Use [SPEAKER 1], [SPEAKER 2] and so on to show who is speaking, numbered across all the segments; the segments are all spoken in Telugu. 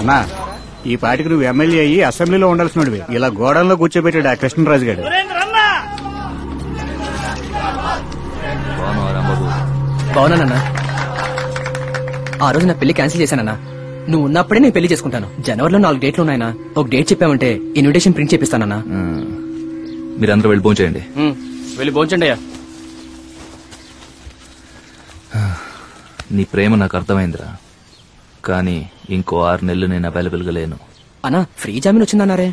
[SPEAKER 1] అన్నా ఈ పాటికి నువ్వు ఎమ్మెల్యే అయ్యి అసెంబ్లీలో ఉండాల్సినవి. ఇలా గోడంలో కూర్చోబెట్టాడు ఆ కృష్ణరాజు గారు.
[SPEAKER 2] బాగున్నానన్నా. ఆ రోజు నా పెళ్లి క్యాన్సిల్ చేశానన్నా. నువ్వు ఉన్నప్పుడే నేను పెళ్లి చేసుకుంటాను. జనవరిలో 4 డేట్లు ఉన్నాయన్నా. ఒక డేట్ చెప్పామంటే ఇన్విటేషన్ ప్రింట్ చేపిస్తానన్నా.
[SPEAKER 3] మీరందరూ వెళ్ళి భోంచేయండి.
[SPEAKER 2] వెళ్ళి భోంచండి అయ్యా.
[SPEAKER 3] నీ ప్రేమ నాకు అర్థమైందిరా, కానీ ఇంకో 6 నెలలు నేను అవైలబుల్ గా లేను.
[SPEAKER 2] అన్నా ఫ్రీ జామీన్ వచ్చిందన్నారే.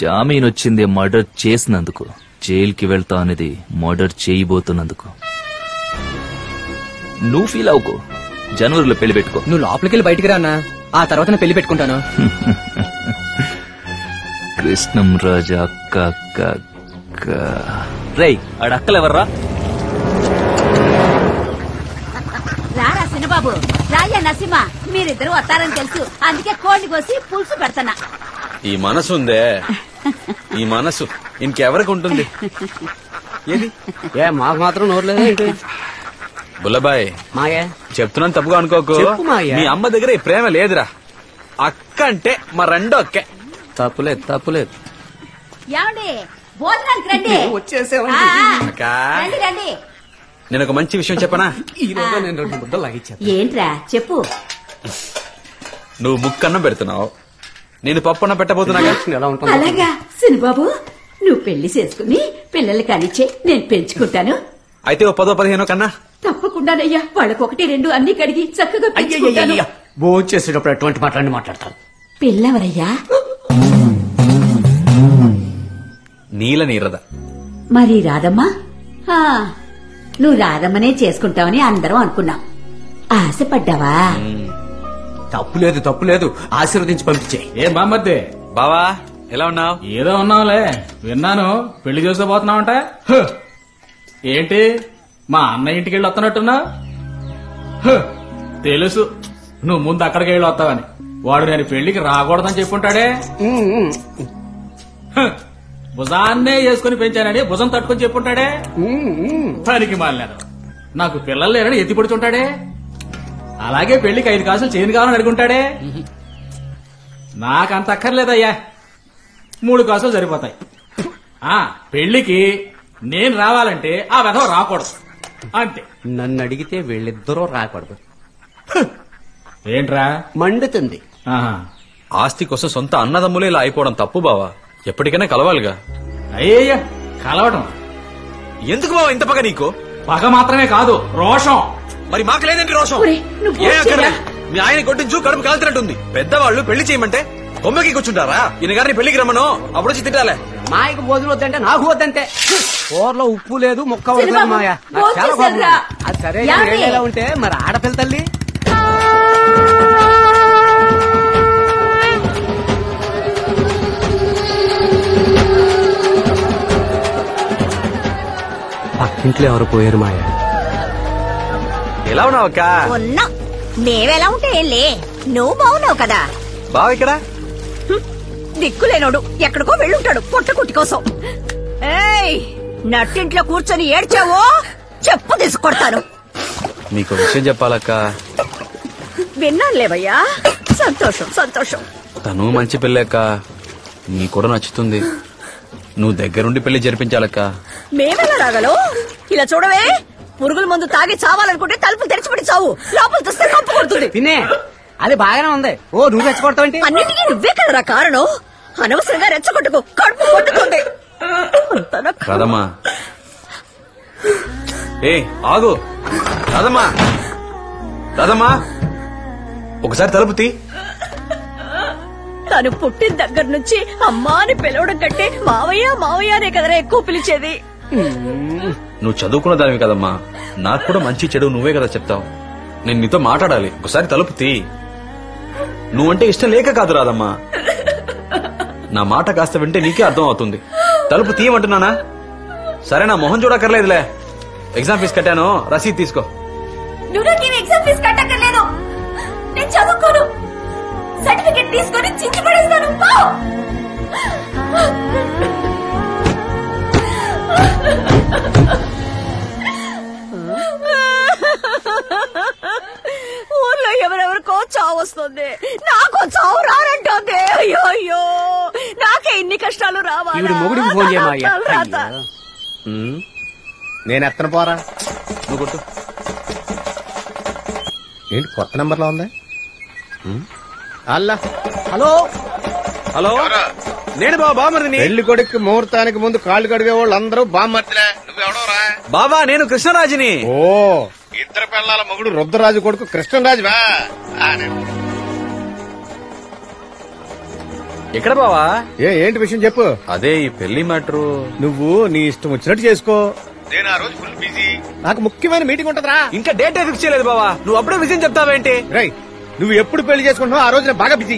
[SPEAKER 3] జామీన్ వచ్చింది మర్డర్ చేసినందుకు, జైలుకి వెళ్తా అనేది మర్డర్ చేయబోతున్నందుకు. నువ్వు ఫీల్ అవ్వకు, జనవరిలో పెళ్లి పెట్టుకో.
[SPEAKER 2] నువ్వు లోపలికి వెళ్ళి బయటికి రా అన్నా, ఆ తర్వాత నేను పెళ్లి పెట్టుకుంటాను.
[SPEAKER 3] కృష్ణం రాజా అక్క అక్క అక్క. రేయ్ ఆడ అక్కలెవర్రా?
[SPEAKER 4] రారా సినబాబు, రాయ్యా నరసింహ, మీరిద్దరు వస్తారని తెలుసు, అందుకే కోడిని కోసి పులుసు పెడతానా.
[SPEAKER 5] ఈ మనసు ఉందే, ఈ మనసు ఇంకెవరికి ఉంటుంది? ఏది
[SPEAKER 6] ఏ మాకు మాత్రం నోరు లేదా?
[SPEAKER 5] బుల్లబాయ్
[SPEAKER 6] మాయా
[SPEAKER 5] చెప్తున్నాను, తప్పుగా అనుకోకు. మీ అమ్మ దగ్గర ఈ ప్రేమ లేదురా. అక్క అంటే మా రెండో అక్కే.
[SPEAKER 6] తప్పులేదు తప్పులేదు.
[SPEAKER 4] ఏమండి భోజనానికి రండి.
[SPEAKER 5] రండి
[SPEAKER 4] రండి.
[SPEAKER 5] నేను ఒక మంచి విషయం చెప్పనా?
[SPEAKER 6] ఈ రోజు నేను 2 ముద్దలు లాగించాను.
[SPEAKER 4] ఏంట్రా చెప్పు.
[SPEAKER 5] నువ్వు ముక్కన్నం పెడుతున్నావు, నేను పప్పన్నం పెట్టబోతున్నాగా.
[SPEAKER 6] ఎలా ఉంటుంది?
[SPEAKER 4] అలాగా సినబాబు, నువ్వు పెళ్లి చేసుకుని పిల్లలు కనిచ్చే, నేను పెంచుకుంటాను.
[SPEAKER 5] అయితే ఓ 10-15 కన్నా.
[SPEAKER 4] తప్పకుండానయ్యా, వాళ్ళకి 1-2 అన్ని కడిగి చక్కగా పెంచుకుంటాను.
[SPEAKER 6] భోజనం చేసేటప్పుడు ఎటువంటి మాట్లాడతాను.
[SPEAKER 4] పిల్లవరయ్యా?
[SPEAKER 5] నీల నీరద.
[SPEAKER 4] మరి రాదమ్మా? నువ్వు రాదమ్మనే చేసుకుంటావని అందరం అనుకున్నాం. ఆశపడ్డావా?
[SPEAKER 6] తప్పులేదు తప్పులేదు, ఆశీర్వదించి పంపించే.
[SPEAKER 7] ఏం బామ్మద్దే
[SPEAKER 5] బావా, ఎలా ఉన్నావు?
[SPEAKER 7] ఏదో ఉన్నావులే, విన్నాను పెళ్లి చేసుకోబోతున్నావంట. ఏంటి మా అన్న ఇంటికి వెళ్ళి వస్తున్నట్టున్నా? తెలుసు నువ్వు ముందు అక్కడికి వెళ్ళి వస్తావని. వాడు నేను పెళ్లికి రాకూడదని చెప్పుంటాడే. భుజాన్నే వేసుకుని పెంచానని భుజం తట్టుకొని చెప్పుంటాడే. పనికి మాలినాడు, నాకు పిల్లలు లేరని ఎత్తి పొడుచుంటాడే. అలాగే పెళ్లికి 5 కాసులు చేయను కావాలని అడుగుంటాడే. నాకంత అక్కర్లేదయ్యా, 3 కాసులు సరిపోతాయి. పెళ్లికి నేను రావాలంటే ఆ వెధవ రాకూడదు అంతే.
[SPEAKER 6] నన్ను అడిగితే వీళ్ళిద్దరూ రాకూడదు.
[SPEAKER 7] ఏంట్రా
[SPEAKER 6] మండుతుంది?
[SPEAKER 5] ఆస్తి కోసం సొంత అన్నదమ్ములే ఇలా అయిపోవడం తప్పు బావా. ఎప్పటికైనా కలవాలిగా.
[SPEAKER 7] అయ్యయ్యా కలవటం
[SPEAKER 5] ఎందుకు బావా ఇంత పగ నీకు?
[SPEAKER 7] పగ మాత్రమే కాదు, రోషం.
[SPEAKER 5] మరి మాకు లేదండి రోషం. ఏ అక్కర్లే, మీ ఆయన కొట్టించు కడుపు కాల్చినట్టుంది. పెద్దవాళ్ళు పెళ్లి చేయమంటే కొమ్మకి కూర్చుంటారా? ఈయన గారిని పెళ్లికి రమ్మను, అప్పుడు వచ్చి తిట్టాలే.
[SPEAKER 6] మాయకు భోజనం వద్దంటే నాకు వద్దంటే. కూరలో ఉప్పు లేదు, ముక్క వద్దు మాయ. అది సరే ఎలా ఉంటే మరి ఆడపిల్ల తల్లి. పక్కింట్లో ఎవరు పోయారు మాయ?
[SPEAKER 5] ఎలా ఉన్నావు అక్క?
[SPEAKER 4] ఉన్నా, మేవెలా ఉంటే ఏంలే, నువ్వు బాగున్నావు కదా.
[SPEAKER 5] బావ ఇక్కడ
[SPEAKER 4] దిక్కులేనోడు ఎక్కడికో వెళ్ళుంటాడు పొట్ట కుట్టి కోసం. ఏయ్, నట్టింట్లో కూర్చొని ఏడ్చావో చెప్పు తీసుకొడతాను.
[SPEAKER 5] నీకు విషయం చెప్పాలక్క.
[SPEAKER 4] విన్నాను లేవయ్యా, సంతోషం సంతోషం.
[SPEAKER 5] తను మంచి పెళ్ళక్క, నీ కూడా నచ్చుతుంది. నువ్వు దగ్గరుండి పెళ్లి జరిపించాలక్క.
[SPEAKER 4] మేమెలా రాగలం? ఇలా చూడవే, పురుగుల మందు తాగి చావాలనుకుంటే తలుపులు తెరిచిపెట్టి చావు, లోపల చూస్తే కంపు కొడుతుంది.
[SPEAKER 6] తినే అది బాగానే ఉంది. ఓ నువ్వు రెచ్చగొడతావంటే?
[SPEAKER 4] అన్నిటికీ నువ్వే కదరా కారణం. అనవసరంగా రెచ్చగొట్టుకు, కడుపు కొట్టుకుంది.
[SPEAKER 5] రాదమ్మా, ఏ ఆగు. రాదమ్మా, రాదమ్మా, ఒకసారి తలుపు తీ.
[SPEAKER 4] తను పుట్టిన దగ్గర నుంచి అమ్మా అని పిలవడం కంటే మావయ్య మావయ్య అనే కదరా ఎక్కువ పిలిచేది.
[SPEAKER 5] నువ్వు చదువుకున్న దానివి కదమ్మా, నాకు కూడా మంచి చెడు నువ్వే కదా చెప్తావు. నేను నీతో మాట్లాడాలి, ఒకసారి తలుపు తీ. నువ్వంటే ఇష్టం లేక కాదు రాదమ్మా, నా మాట కాస్త వింటే నీకే అర్థం అవుతుంది. తలుపు తీయమంటున్నానా? సరే, నా మొహం చూడక్కర్లేదులే. ఎగ్జామ్ ఫీజు కట్టాను, రసీదు తీసుకో.
[SPEAKER 4] నువ్వు నాకేం ఎగ్జామ్ ఫీజు కట్టక్కర్లేదు, నేను చదువుకోను. సర్టిఫికెట్ తీసుకొని చించి పడేస్తాను. ఊర్లో ఎవరెవరికో చావు వస్తుంది, నాకు చావు రానంటే అయ్యో నాకే ఇన్ని కష్టాలు రావాలి.
[SPEAKER 6] ఈవిడ మొగుడికి ఫోన్ చేయమాయ్యా. నేను ఎత్తన పోరా.
[SPEAKER 5] నువ్వు కొట్టు.
[SPEAKER 6] ఏంటి కొత్త నంబర్ లో ఉందా? అల్లా. హలో
[SPEAKER 5] హలో, నేను బామ్మర్దిని.
[SPEAKER 6] పెళ్లి కొడుకు ముహూర్తానికి ముందు కాళ్ళు కడిగే వాళ్ళు అందరూ బామ్మర్దిలే. నువ్వెవడోరా?
[SPEAKER 5] బాబా నేను కృష్ణరాజుని.
[SPEAKER 6] ఓ, ఇద్దరు పిల్లల మొగుడు రుద్రరాజు కొడుకు కృష్ణరాజువా?
[SPEAKER 5] ఎక్కడ బావా?
[SPEAKER 6] ఏంటి విషయం చెప్పు.
[SPEAKER 5] అదే ఈ పెళ్లి మ్యాటరు.
[SPEAKER 6] నువ్వు నీ ఇష్టం వచ్చినట్టు చేసుకో. నేను ఆ రోజు ఫుల్ బిజీ. నాకు ముఖ్యమైన మీటింగ్ ఉంటదిరా.
[SPEAKER 5] ఇంకా డేట్ ఫిక్స్ చేయలేదు బావా. నువ్వు అప్పుడే విజయం చెప్తావేంటి?
[SPEAKER 6] రై, నువ్వు ఎప్పుడు పెళ్లి చేసుకుంటున్నావు ఆ రోజు నేను బాగా బిజీ.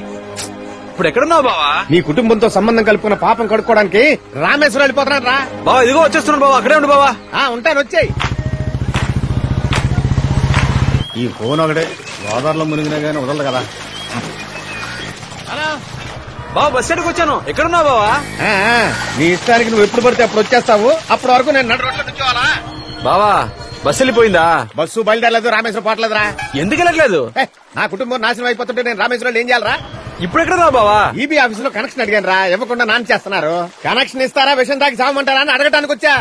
[SPEAKER 5] ఇప్పుడు ఎక్కడున్నావు బావా?
[SPEAKER 6] నీ కుటుంబంతో సంబంధం కలుపుకున్న పాపం కడుక్కోవడానికి రామేశ్వరం వెళ్ళిపోతున్నాను రా.
[SPEAKER 5] బావా ఇదిగో వచ్చేస్తున్నాను బావా. అక్కడే ఉండు బావా.
[SPEAKER 6] ఉంటాను, వచ్చాయి. ఈ ఫోన్ ఒకటే గోదావరిలో మునిగినా గానీ వదలదు కదా. హలో
[SPEAKER 5] బావా, బస్ స్టాండ్కి వచ్చాను. ఎక్కడున్నావు బావా?
[SPEAKER 6] నీ ఇష్టానికి నువ్వు ఎప్పుడు పడితే అప్పుడు వచ్చేస్తావు. అప్పటి వరకు నేను నడు రోడ్లో నుంచోవాలా?
[SPEAKER 5] బావా బస్సు వెళ్ళిపోయిందా?
[SPEAKER 6] బస్సు బయలుదేరలేదు, రామేశ్వరం పోవట్లేదురా.
[SPEAKER 5] ఎందుకు వెళ్ళట్లేదు?
[SPEAKER 6] నా కుటుంబం నాశనం అయిపోతుంటే నేను రామేశ్వరంలో ఏం చేయాలరా?
[SPEAKER 5] ఇప్పుడు ఎక్కడున్నావు బావా?
[SPEAKER 6] ఈబీ ఆఫీస్ లో కనెక్షన్ అడిగాను రా, ఇవ్వకుండా నాన్న చేస్తున్నారు. కనెక్షన్ ఇస్తారా, విషయం దాకా చావమంటారా అని అడగటానికి వచ్చా.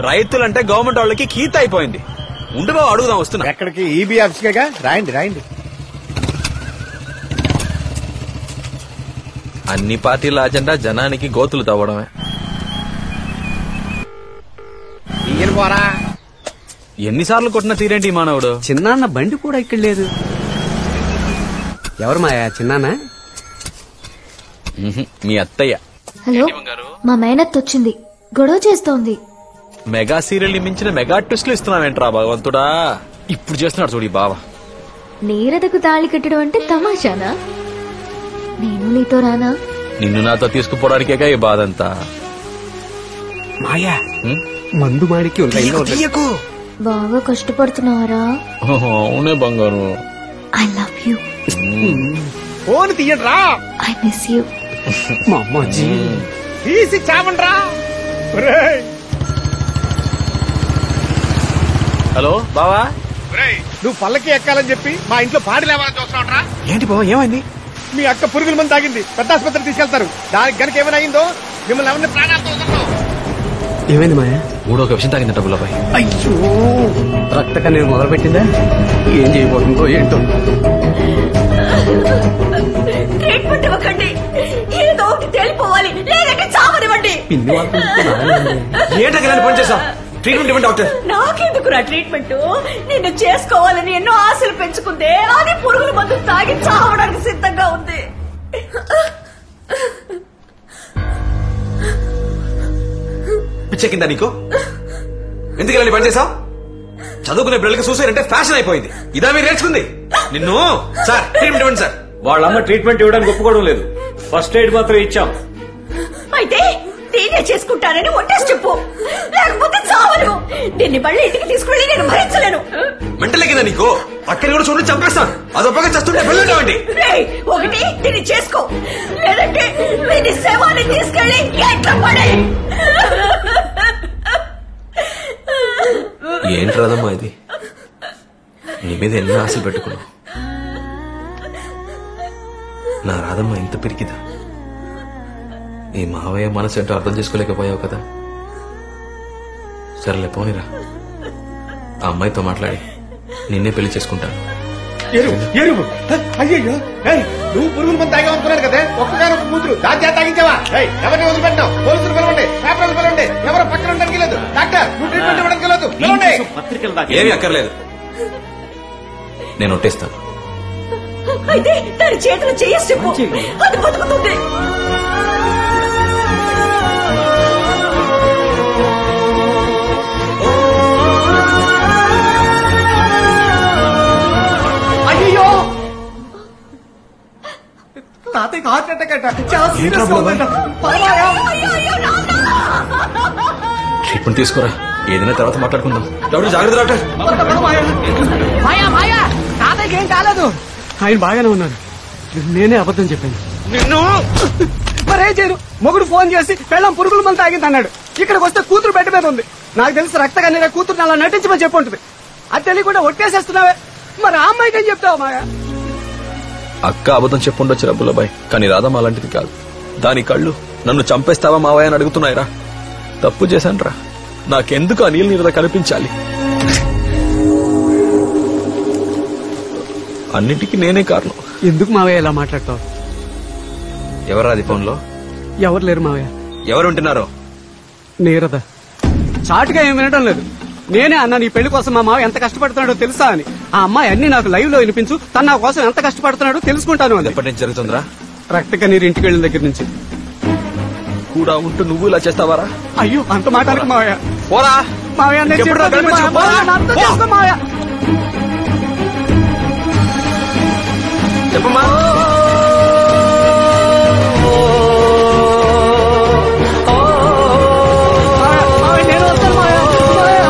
[SPEAKER 5] రైతులంటే గవర్నమెంట్ వాళ్ళకి కీత అయిపోయింది. ఉండు బావా, అడుగుదాం. వస్తున్నా.
[SPEAKER 6] ఎక్కడికి? ఈబీ ఆఫీస్ కేగా. రాయండి.
[SPEAKER 5] అన్ని పార్టీల అజెండా జనానికి గోతులు తవ్వడమే.
[SPEAKER 6] ఈయన పోరా.
[SPEAKER 5] ఎన్నిసార్లు కొట్టిన తీరేంటి ఈ మానవుడు?
[SPEAKER 6] చిన్నాన్న బండి కూడా ఇక్కడ లేదు. ఎవరు మాయా? చిన్నాన్న
[SPEAKER 5] మీ అత్తయ్య.
[SPEAKER 8] హలో, మా మేనత్ వచ్చింది, గొడవ చేస్తోంది.
[SPEAKER 5] మెగా సీరియల్ ని మించిన మెగా ట్విస్ట్లు ఇస్తున్నావేంట్రా భగవంతుడా. ఇప్పుడు చేస్తున్నాడు చూడు ఈ బావ.
[SPEAKER 8] నీరదకు తాళి కట్టడం అంటే తమాషానా? నేను నీతో రానా?
[SPEAKER 5] నిన్ను నాతో తీసుకుపోవడానికేగా ఈ బాధ అంతా.
[SPEAKER 6] మాయా, మందు మాడికి
[SPEAKER 8] బాగా కష్టపడుతున్నారా?
[SPEAKER 5] అవునే బంగారు.
[SPEAKER 8] I love you.
[SPEAKER 6] ఫోన్ తీయండి రా.
[SPEAKER 8] I miss you.
[SPEAKER 6] మా అమ్మాజీ తీసి చావండి రా.
[SPEAKER 5] హలో బావా.
[SPEAKER 6] నువ్వు పల్లకి ఎక్కాలని చెప్పి మా ఇంట్లో పాడి లేవాలని చూస్తున్నావురా.
[SPEAKER 5] ఏంటి బావా, ఏమైంది?
[SPEAKER 6] మీ అక్క పురుగుల మంది తాగింది, పెద్ద ఆసుపత్రికి తీసుకెళ్తారు. దానికి గనక ఏమైనా అయిందో మిమ్మల్ని ఎవరిని ప్రాణాలతో వదలరు. ఏమైంది మాయా?
[SPEAKER 5] మూడో విషయం తాగిందట బుల్లబాయ్.
[SPEAKER 6] అయ్యో, రక్త కన్నీరు మొదలు పెట్టిందా? ఏం చేయబోతుందో ఏంటో.
[SPEAKER 4] ట్రీట్మెంట్ ఇవ్వకండి, ఏదో ఒకటి తేలిపోవాలి, లేదంటే చావనివ్వండి.
[SPEAKER 5] ఏంటో పని చేసా? ట్రీట్మెంట్ ఇవ్వండి డాక్టర్.
[SPEAKER 4] నాకెందుకురా ట్రీట్మెంట్? నిన్ను చేసుకోవాలని ఎన్నో ఆశలు పెంచుకుందే, అది పురుగుల మందు తాగి చావడానికి సిద్ధంగా ఉంది.
[SPEAKER 5] పిచ్చెక్కిందా నీకు? ఎందుకు ఇలా పని చేసావు? చదువుకునే పిల్లలకి సూసైడ్ అంటే ఫ్యాషన్ అయిపోయింది. ఇదా మీరు నేర్చుకుంది? నిన్ను సార్ ట్రీట్మెంట్ ఇవ్వండి సార్.
[SPEAKER 9] వాళ్ళమ్మ ట్రీట్మెంట్ ఇవ్వడానికి ఒప్పుకోవడం లేదు. ఫస్ట్ ఎయిడ్ మాత్రం ఇచ్చాం.
[SPEAKER 4] అయితే నేనే చేసుకుంటానని ఒట్టేసి చెప్పు, లేకపోతే చావను. దీన్ని మళ్ళీ ఇంటికి తీసుకువెళ్ళి నేను భరించలేను.
[SPEAKER 5] మెంటలెక్కిందా నీకు? అక్కడ కూడా చూడండి, చంపేస్తాను. అదొప్పగా చేస్తుంటే వెళ్ళండి.
[SPEAKER 4] ఒకటి దీన్ని చేసుకో, లేదంటే వీడి శవాన్ని తీసుకెళ్లి ఎట్లా పడే.
[SPEAKER 5] ఏంటి రాదమ్మా ఇది? నీ మీద ఎన్నో ఆశలు పెట్టుకున్నావు. నా రాదమ్మా ఇంత పిరికిదా? ఈ మావయ్య మనసు ఏంటో అర్థం చేసుకోలేకపోయావు కదా. సరేలే పోనీరా, ఆ అమ్మాయితో మాట్లాడి నిన్నే పెళ్లి చేసుకుంటాను.
[SPEAKER 6] అయ్యో, నువ్వు పురుగుల మంది తాగామనుకున్నాను కదా. ఒక్కగానొక్క కూతురు దాని చేత తాగించావా? ఎవరిని వదిలిపెట్టావు? పోలీసులు పిలవండి, పేపర్లు పిలవండి. ఎవరో పక్కన ఉండడానికి లేదు. డాక్టర్, నువ్వు ట్రీట్మెంట్ ఇవ్వడానికి లేదు.
[SPEAKER 5] ఏమీ అక్కర్లేదు, నేను ఒట్టేస్తాను.
[SPEAKER 4] అయితే దాని చేతులు చేయేసి చెప్పు, అది బతుకుతుంది.
[SPEAKER 6] అయ్యో, తాతయ్యకి హార్ట్ అటాక్ అట.
[SPEAKER 5] ట్రీట్మెంట్ తీసుకోరా, ఏదైనా తర్వాత మాట్లాడుకుందాం. డాక్టర్ జాగ్రత్త డాక్టర్.
[SPEAKER 6] తాతయ్యకి ఏం కాలేదు, ఆయన బాగానే ఉన్నారు. నేనే అబద్ధం చెప్పాను.
[SPEAKER 5] నిన్ను
[SPEAKER 6] మరేం చేయను. మొగుడు ఫోన్ చేసి పెళ్ళం పురుగుల మంది తాగింది అన్నాడు. ఇక్కడికి వస్తే కూతురు బెడ్ మీద ఉంది. నాకు తెలిసి రక్త కన్నీర కూతురు అలా నటించమని చెప్పి ఉంటుంది. అది తెలియకుండా ఒట్టేసేస్తున్నావే. మరి ఆ అమ్మాయికి ఏం చెప్తావు మాయా?
[SPEAKER 5] అక్క అబద్ధం చెప్పుండొచ్చు రబ్బులబాయ్, కానీ రాధమ్మ అలాంటిది కాదు. దాని కళ్ళు నన్ను చంపేస్తావా మావయ్య అని అడుగుతున్నాయిరా. తప్పు చేశానురా, నాకెందుకు ఆ నీళ్ళ నీరద కనిపించాలి? అన్నిటికీ నేనే కారణం.
[SPEAKER 10] ఎందుకు మావయ్య ఇలా మాట్లాడతావు?
[SPEAKER 5] ఎవరాది ఫోన్లో?
[SPEAKER 10] ఎవరు లేరు మావయ్య.
[SPEAKER 5] ఎవరు ఉంటున్నారో?
[SPEAKER 10] నీరద. చాటుగా ఏం వినడం లేదు. నేనే అన్నా నీ పెళ్లి కోసం మా మావ ఎంత కష్టపడుతున్నాడో తెలుసా అని. ఆ అమ్మాయి అన్ని నాకు లైవ్ లో వినిపించు, తన నా కోసం ఎంత కష్టపడుతున్నాడో తెలుసుకుంటాను అని.
[SPEAKER 5] ఎప్పటి నుంచి జరుగుతుందిరా?
[SPEAKER 10] రక్తక నీరు ఇంటికి వెళ్ళిన దగ్గర నుంచి.
[SPEAKER 5] కూడా ఉంటూ నువ్వు ఇలా చేస్తావారా?
[SPEAKER 10] అయ్యో అంత మాటానికి మావయ్య.
[SPEAKER 5] పోరా
[SPEAKER 10] మావయ్య, నేను
[SPEAKER 5] ఎప్పుడు
[SPEAKER 10] చెప్పేది
[SPEAKER 5] కనిపించు,
[SPEAKER 10] మావయ్య.
[SPEAKER 5] పోరా.
[SPEAKER 10] నా అర్థం చేసుకో మావయ్య.
[SPEAKER 5] చెప్పమ్మా.
[SPEAKER 10] మావయ్య, నేను వస్తాను మావయ్య. మావయ్య.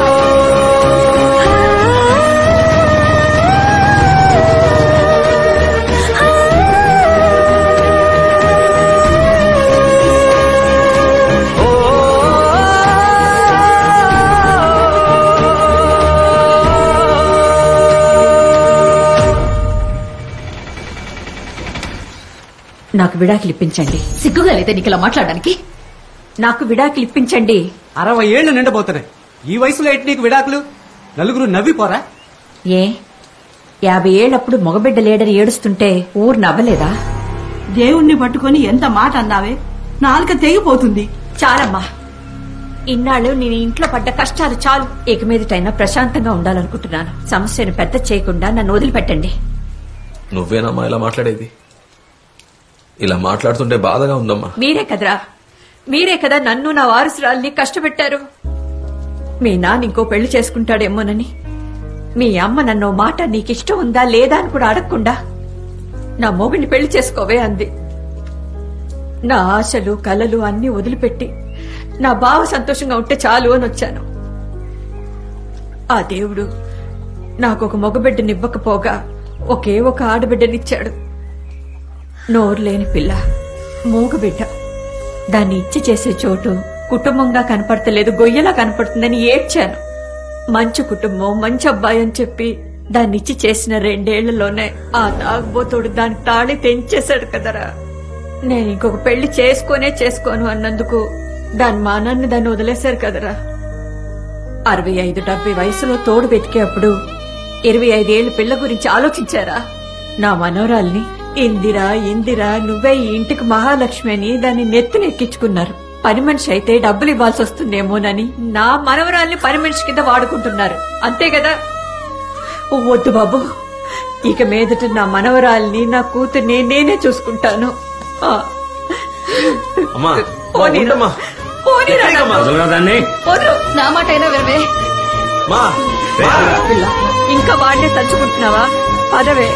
[SPEAKER 4] నాకు విడాకులు ఇప్పించండి. సిగ్గుగా లేదా నీకు ఇలా మాట్లాడడానికి? నాకు విడాకులు ఇప్పించండి.
[SPEAKER 10] 60 ఏళ్లు నిండబోతున్నాయి. ఈ వయసులో ఏంటి నీకు విడాకులు? నలుగురు నవ్విపోరా?
[SPEAKER 4] ఏ 50 ఏళ్లప్పుడు మగబిడ్డ లేడని ఏడుస్తుంటే ఊరు నవ్వలేదా?
[SPEAKER 11] దేవుణ్ణి పట్టుకుని ఎంత మాట అన్నావే, నాలుక తెగిపోతుంది.
[SPEAKER 4] చాలమ్మా, ఇన్నాళ్ళు నేను ఇంట్లో పడ్డ కష్టాలు చాలు. ఇక మీదటైనా ప్రశాంతంగా ఉండాలనుకుంటున్నాను. సమస్యను పెద్ద చేయకుండా నన్ను వదిలిపెట్టండి.
[SPEAKER 5] నువ్వేనమ్మా ఇలా మాట్లాడేది? ఇలా మాట్లాడుతుంటే బాధగా ఉందమ్మా.
[SPEAKER 4] మీరే కదా నన్ను నా వారసురాల్ని కష్టపెట్టారు. మీ నాన్న ఇంకో పెళ్లి చేసుకుంటాడేమోనని మీ అమ్మ నన్ను మాట నీకిష్టం ఉందా లేదా అని కూడా అడగకుండా నా మొగుడిని పెళ్లి చేసుకోవే అంది. నా ఆశలు కలలు అన్నీ వదిలిపెట్టి నా బావ సంతోషంగా ఉంటే చాలు అని వచ్చాను. ఆ దేవుడు నాకొక మగబిడ్డనివ్వకపోగా ఒకే ఒక ఆడబిడ్డనిచ్చాడు. నోరు లేని పిల్ల, మూగబిడ్డ. దాన్ని ఇచ్చి చేసే చోటు కుటుంబంగా కనపడతలేదు, గొయ్యలా కనపడుతుందని ఏడ్చాను. మంచి కుటుంబం, మంచి అబ్బాయి అని చెప్పి దాన్ని ఇచ్చి చేసిన 2 ఏళ్లలోనే ఆ తాగుబోతోడు దాని తాళి తెంచేశాడు కదరా. నేను ఇంకొక పెళ్లి చేసుకోను అన్నందుకు దాని మానాన్ని దాన్ని వదిలేశారు కదరా. 65-70 వయసులో తోడు వెతికేప్పుడు 25 ఏళ్ల పిల్ల గురించి ఆలోచించారా? నా మనోరాల్ని ఇందిరా నువ్వే ఈ ఇంటికి మహాలక్ష్మి అని దాన్ని నెత్తినెక్కించుకున్నారు. పని మనిషి అయితే డబ్బులు ఇవ్వాల్సి వస్తుందేమోనని నా మనవరాల్ని పని మనిషి కింద వాడుకుంటున్నారు. అంతే కదా? వద్దు బాబు, ఇక మీదట నా మనవరాల్ని, నా కూతుర్ని నేనే చూసుకుంటాను. నా మాట అయినా వినవే. ఇంకా వాడినే తలుచుకుంటున్నావా? పదవే.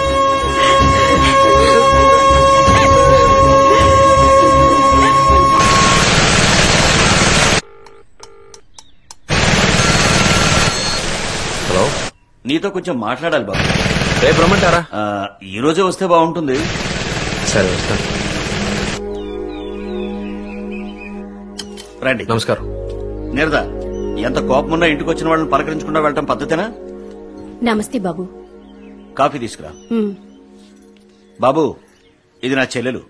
[SPEAKER 5] హలో,
[SPEAKER 9] నీతో కొంచెం మాట్లాడాలి బాబు.
[SPEAKER 5] రేపు రమ్మంటారా?
[SPEAKER 9] ఈ రోజే వస్తే బాగుంటుంది.
[SPEAKER 5] సరే వస్తాను.
[SPEAKER 9] రండి.
[SPEAKER 5] నమస్కారం.
[SPEAKER 9] నీరదా, ఎంత కోపమున్నా ఇంటికి వచ్చిన వాళ్ళని పలకరించకుండా వెళ్ళటం పద్ధతేనా?
[SPEAKER 12] నమస్తే బాబు.
[SPEAKER 9] కాఫీ తీసుకురా. బాబు, ఇది నా చెల్లెలు.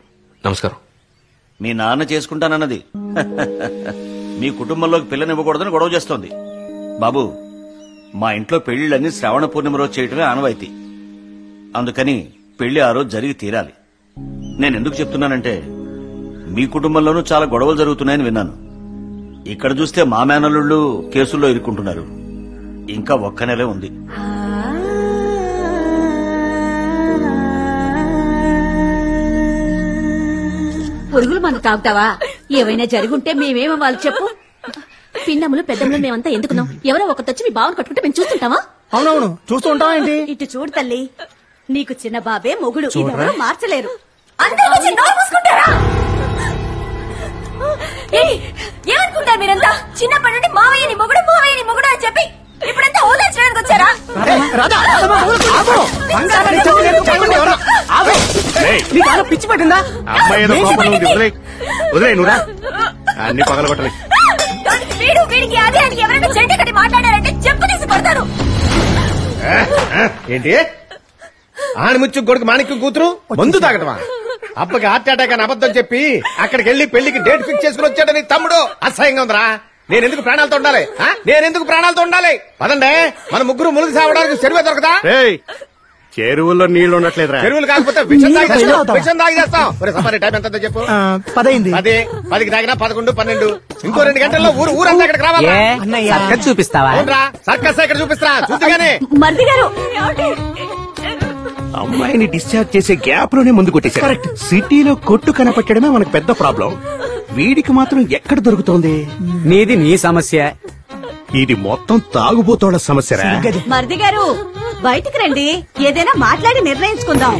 [SPEAKER 5] నమస్కారం.
[SPEAKER 9] మీ నాన్న చేసుకుంటానన్నది మీ కుటుంబంలోకి పిల్లనివ్వకూడదని గొడవ చేస్తోంది. బాబు, మా ఇంట్లో పెళ్లిళ్ళన్నీ శ్రావణ పూర్ణిమ రోజు చేయటమే ఆనవాయితీ. అందుకని పెళ్లి ఆ రోజు జరిగి తీరాలి. నేనెందుకు చెప్తున్నానంటే మీ కుటుంబంలోనూ చాలా గొడవలు జరుగుతున్నాయని విన్నాను. ఇక్కడ చూస్తే మా మేనల్లుళ్ళు కేసుల్లో ఇరుక్కుంటున్నారు. ఇంకా 1 నెలే ఉంది.
[SPEAKER 12] పురుగుల మందు తాగుతావా? ఏవైనా జరుగుంటే మేమేమో వాళ్ళు చెప్పు. పిన్నములు పెద్దములు మేమంతా ఎందుకున్నాం? ఎవరో ఒకతొచ్చి మీ బావను కట్టుకుంటే మేము చూస్తుంటావా?
[SPEAKER 10] అవునవును, చూస్తూ ఉంటాం ఏంటి?
[SPEAKER 12] ఇటు చూడు తల్లి, నీకు చిన్న బాబే మొగుడు. ఇదెవరూ మార్చలేరు.
[SPEAKER 4] అందరూ వచ్చి నోరు మూసుకుంటారా? ఏమనుకుంటారు మీరంతా? చిన్నప్పటి నుండి మావయ్యని మొగుడు అని చెప్పి ఇప్పుడంతా ఓదార్చడానికి వచ్చారా?
[SPEAKER 10] పిచ్చి పట్టిందా?
[SPEAKER 1] అమ్మాయి ఏదో కోపంలో ఉంది. వదిలే నువ్వురా, అన్ని పగలగొట్టలే.
[SPEAKER 4] వీడికి అదే అని ఎవరైనా చెడ్డ కట్టి మాట్లాడారంటే చెప్పు తీసి పడతారు.
[SPEAKER 6] ఏంటి ఆనిముచ్చు కొడుకు మాణిక్యం కూతురు మందు తాగటమా? అబ్బకి హార్ట్ అటాక్ అని అబద్ధం చెప్పి అక్కడికి వెళ్లి పెళ్లికి డేట్ ఫిక్స్ చేసుకుని వచ్చాడని తమ్ముడు. అసహ్యంగా ఉందిరా. నేనెందుకు ప్రాణాలతో ఉండాలి? నేనెందుకు ప్రాణాలతో ఉండాలి? పదండే, మన ముగ్గురు ములుగు సావడానికి చెరువే దొరకదా?
[SPEAKER 1] చెరువుల్లో నీళ్లు ఉండట్లేదురా.
[SPEAKER 6] చెరువులు కాకపోతే విషం తాగి చేస్తాం. సఫారీ టైం ఎంత చెప్పు? 10కి తాగినా 11, 12. ఇంకో 2 గంటల్లో ఊరంతా ఇక్కడికి రావాలి.
[SPEAKER 10] చూపిస్తావా?
[SPEAKER 6] సర్కస్ ఇక్కడ చూపిస్తా చూద్దానే.
[SPEAKER 12] మరిది గారు
[SPEAKER 1] అమ్మాయిని డిశ్చార్జ్ చేసే గ్యాప్ లోనే ముందు కొట్టేశారు. సిటీలో కొట్టు కనపట్టడమే మనకు పెద్ద ప్రాబ్లం. వీడికి మాత్రం ఎక్కడ దొరుకుతోంది?
[SPEAKER 10] నీది నీ సమస్య.
[SPEAKER 1] ఇది మొత్తం తాగుబోతోళ్ల సమస్యరా?
[SPEAKER 12] మరిది గారు బయటికి రండి, ఏదైనా మాట్లాడి నిర్ణయించుకుందాం.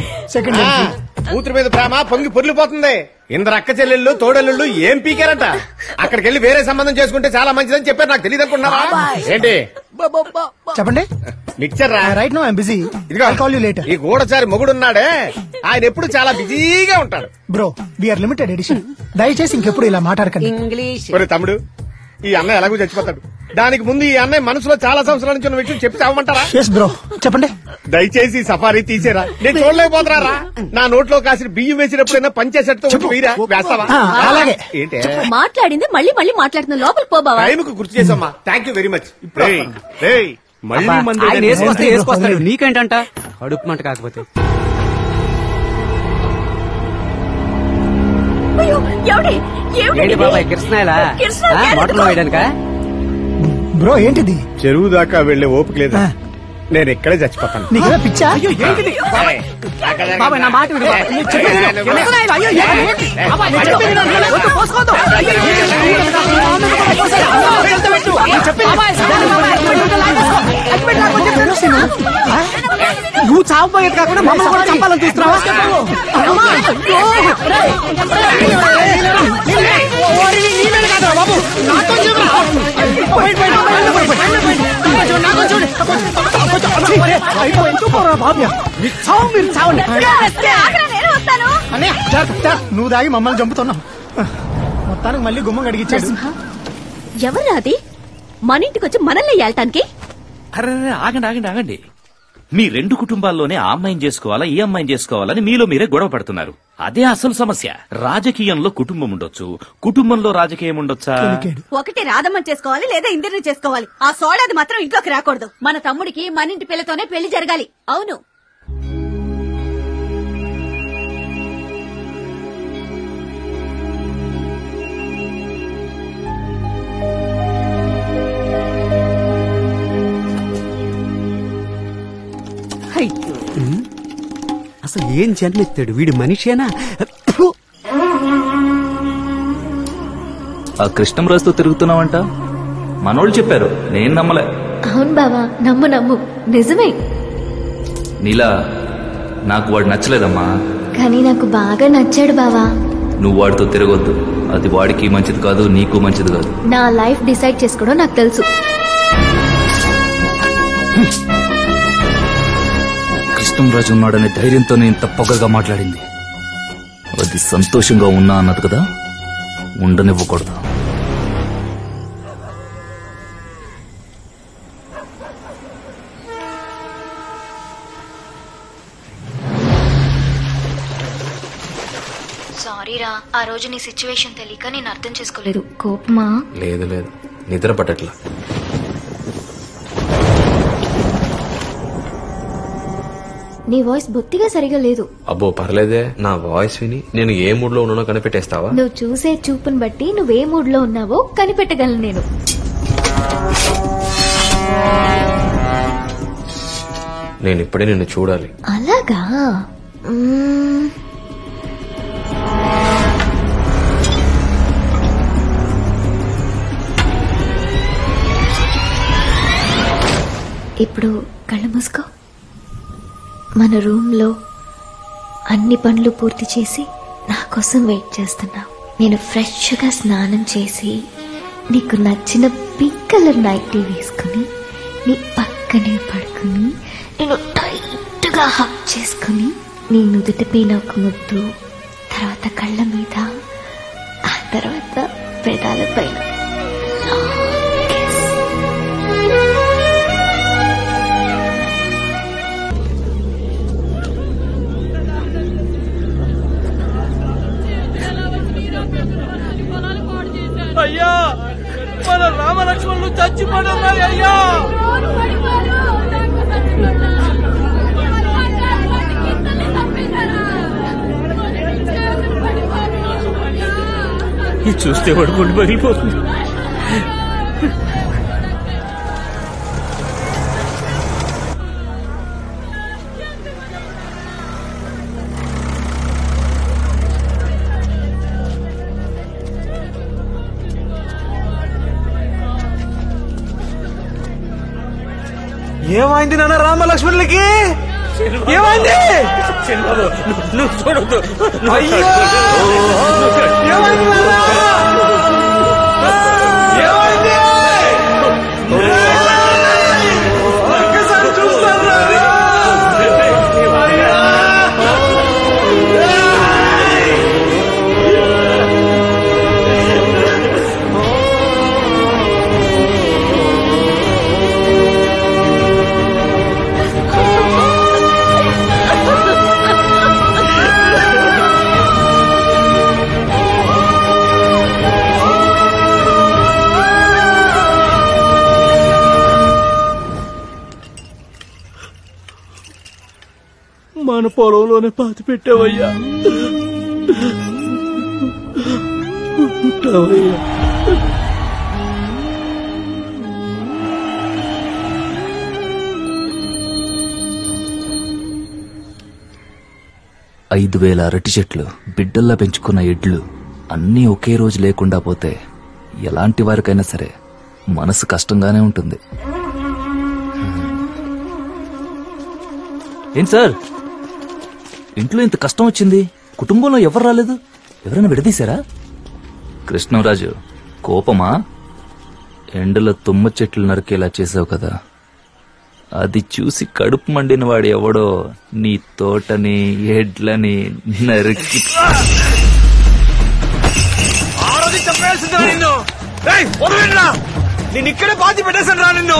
[SPEAKER 6] కూతురు మీద ప్రేమ పొంగి పొర్లిపోతుంది. ఇందరు అక్క చెల్లెళ్ళు తోడెల్లు ఏం పీకారంట. అక్కడికి వెళ్లి వేరే సంబంధం చేసుకుంటే చాలా మంచిదని చెప్పారు. నాకు తెలియదు అనుకుంటున్నారా ఏంటి?
[SPEAKER 13] చెప్పండి.
[SPEAKER 6] Mixture
[SPEAKER 13] right no I am busy. Call you later.
[SPEAKER 6] ఈ గూడచారి మొగుడున్నాడే, ఆయన ఎప్పుడు చాలా బిజీగా ఉంటాడు.
[SPEAKER 13] Bro we are limited edition. దయచేసి ఇంకెప్పుడు ఇలా మాట్లాడకండి.
[SPEAKER 6] ఒరే తమ్ముడు, ఈ అన్నయ్య ఎలాగో చచ్చిపోతాడు. దానికి ముందు ఈ అన్నయ్య మనసులో చాలా సంవత్సరాల నుంచి ఉన్న విషయం చెప్పి చావమంటారా?
[SPEAKER 13] బ్రో చెప్పండి.
[SPEAKER 6] దయచేసి సఫారీ తీసేరా. నేను చూడలేకపోతున్నారా? నా నోట్లో కాసిన బియ్యం వేసినప్పుడైనా పనిచేసేట్టు వేస్తావా?
[SPEAKER 13] అలాగే.
[SPEAKER 6] ఏంటి
[SPEAKER 12] మాట్లాడింది మళ్ళీ మళ్ళీ మాట్లాడుతున్నా. లోపలికి పోబావా?
[SPEAKER 6] టైంకు గుర్తు చేసామ్మా. Thank you very much.
[SPEAKER 10] వేసుకొస్తాడు. నీకేంటంట అడుపు మంట కాకపోతే. ఏంటి బాబాయ్ కృష్ణాయలా మోటార్లో వేయడానికా?
[SPEAKER 13] బ్రో ఏంటిది?
[SPEAKER 6] చెరువు దాకా వెళ్లే ఓపిక లేదా? నేను ఇక్కడే చచ్చిపోతాను.
[SPEAKER 13] నీకు పిచ్చా?
[SPEAKER 10] బాబాయ్ నా మాట విను. నువ్వు చావపోయేది కాకుండా మమ్మల్ని కూడా చంపాలని చూస్తున్నావా?
[SPEAKER 13] నువ్వు దాగి మమ్మల్ని చంపుతున్నావు. మొత్తానికి మళ్ళీ గుమ్మం కడిగించాడు.
[SPEAKER 12] ఎవరు అది మన ఇంటికి వచ్చి మనల్ని ఏల్టానికి?
[SPEAKER 3] అరే ఆగండి ఆగండి ఆగండి. మీ 2 కుటుంబాల్లోనే ఆ అమ్మాయిని చేసుకోవాలా ఈ అమ్మాయిని చేసుకోవాలని మీలో మీరే గొడవ పడుతున్నారు. అదే అసలు సమస్య. రాజకీయంలో కుటుంబం ఉండొచ్చు, కుటుంబంలో రాజకీయం ఉండొచ్చా?
[SPEAKER 12] ఒకటి రాధమ్మని చేసుకోవాలి లేదా ఇంద్రుని చేసుకోవాలి. ఆ సోడాది మాత్రం ఇంట్లోకి రాకూడదు. మన తమ్ముడికి మన ఇంటి పిల్లతోనే పెళ్లి జరగాలి. అవును.
[SPEAKER 10] అసలు ఏం జన్మెత్తాడు వీడి? మనిషేనా?
[SPEAKER 3] ఆ కృష్ణంరాజుతో తిరుగుతున్నావంట మనోళ్ళు చెప్పారు, నేను నమ్మలే.
[SPEAKER 8] అవును బావా, నమ్ము నిజమే.
[SPEAKER 3] నీలా నాకు వాడు నచ్చలేదమ్మా.
[SPEAKER 8] కానీ నాకు బాగా నచ్చాడు బావా.
[SPEAKER 3] నువ్వు వాడితో తిరగొద్దు. అది వాడికి మంచిది కాదు, నీకు మంచిది కాదు.
[SPEAKER 8] నా లైఫ్ డిసైడ్ చేసుకోవడం నాకు తెలుసు.
[SPEAKER 3] కృష్ణంరాజు ఉన్నాడనే ధైర్యంతో నేను ఇంత పొగగా మాట్లాడింది. అది సంతోషంగా ఉన్నా అన్నది కదా, ఉండనివ్వకూడదు.
[SPEAKER 8] సారీరా, ఆ రోజు నీ సిచ్యువేషన్ తెలియక నేను అర్థం చేసుకోలేదు. కోపమా?
[SPEAKER 5] లేదు లేదు, నిద్ర పట్టట్లా.
[SPEAKER 8] నీ వాయిస్ బొత్తిగా సరిగా లేదు.
[SPEAKER 5] అబ్బో పర్లేదే, నా వాయిస్ విని నేను ఏ మూడ్ లో ఉన్నానో కనిపెట్టేస్తావా?
[SPEAKER 8] నువ్వు చూసే చూపుని బట్టి నువ్వే మూడ్ లో ఉన్నావో కనిపెట్టగలను నేను.
[SPEAKER 5] నేను ఇప్పుడే నిన్ను చూడాలి.
[SPEAKER 8] అలాగా? ఇప్పుడు కళ్ళు మూసుకో. మన రూమ్ లో అన్ని పనులు పూర్తి చేసి నా కోసం వెయిట్ చేస్తున్నావు. నేను ఫ్రెష్ గా స్నానం చేసి నీకు నచ్చిన పింక్ కలర్ నైటీ వేసుకుని నీ పక్కనే పడుకుని నేను టైట్ గా హక్ చేసుకుని నీ నుదుటి పైన ఒక ముద్దు, తర్వాత కళ్ళ మీద, ఆ తర్వాత పెదాల పైన.
[SPEAKER 7] చచ్చిపోయాయ్యా.
[SPEAKER 3] ఇది చూస్తే వాడు గుండె పగిలిపోతుంది.
[SPEAKER 5] ఏమైంది నాన్న రామలక్ష్మణులకి? ఏమైంది?
[SPEAKER 3] నువ్వు చూడొద్దు.
[SPEAKER 5] అయ్యో! ఏమైంది నాన్న? ఏమైంది? ఒక్కసారి చూస్తాను నాన్న.
[SPEAKER 3] మన పొలంలోనే పాతి పెట్టావయ్యా. ఉంటావయ్యా.
[SPEAKER 14] 5,000 అరటి చెట్లు, బిడ్డల్లా పెంచుకున్న ఎడ్లు అన్నీ ఒకే రోజు లేకుండా పోతే ఎలాంటి వారికైనా సరే మనసు కష్టంగానే ఉంటుంది. ఏంటి సార్, ఇంట్లో ఇంత కష్టం వచ్చింది, కుటుంబంలో ఎవరు రాలేదు? ఎవరైనా విడదీశారా? కృష్ణరాజు, కోపమా? ఎండలో తుమ్మ చెట్లు నరికేలా చేసావు కదా, అది చూసి కడుపు మండిన వాడు ఎవడో నీ తోటని ఎడ్లని నరికి
[SPEAKER 5] నేను ఇక్కడే పాతి పెట్టేశాను రా నిన్ను.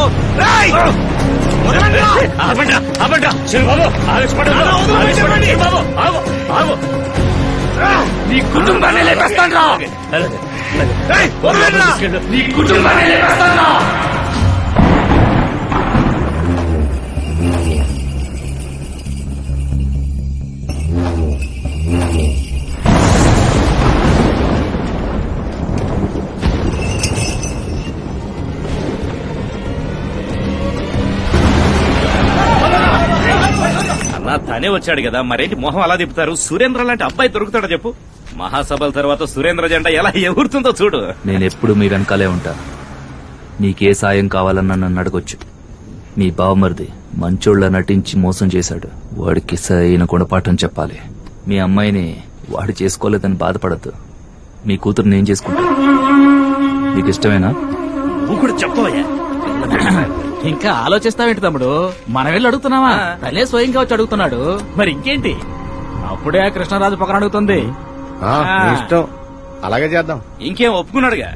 [SPEAKER 3] నీ కుటుంబాన్ని లేపేస్తాను రా. నీ కుటుంబాన్ని లేపేస్తాను రా. తనే వచ్చాడు కదా, మరేంటి మొహం అలా తిప్పుతారు? సురేంద్ర లాంటి అబ్బాయి దొరుకుతాడా చెప్పు? మహాసభల తర్వాత సురేంద్ర జెండా ఎలా ఎగురుతుందో చూడు.
[SPEAKER 14] నేనెప్పుడు మీ వెనకాలే ఉంటా. నీకే సాయం కావాలన్నా నన్ను అడగొచ్చు. మీ బావమరిది మంచోళ్ళ నటించి మోసం చేశాడు, వాడికి సరైన గుణపాఠం చెప్పాలి. మీ అమ్మాయిని వాడు చేసుకోలేదని బాధపడద్దు. మీ కూతురు నేను చేసుకుంటా. నీకు ఇష్టమేనా?
[SPEAKER 3] నువ్వు కూడా చెప్పవయ్యా.
[SPEAKER 7] ఇంకా ఆలోచిస్తావేంటి తమ్ముడు? మనం వెళ్ళి అడుగుతున్నావా? తనే స్వయంగా వచ్చి అడుగుతున్నాడు. మరి ఇంకేంటి? అప్పుడే కృష్ణరాజు పక్కన అడుగుతుంది.
[SPEAKER 6] ఇష్టం, అలాగే చేద్దాం.
[SPEAKER 3] ఇంకేం ఒప్పుకున్నాడుగా.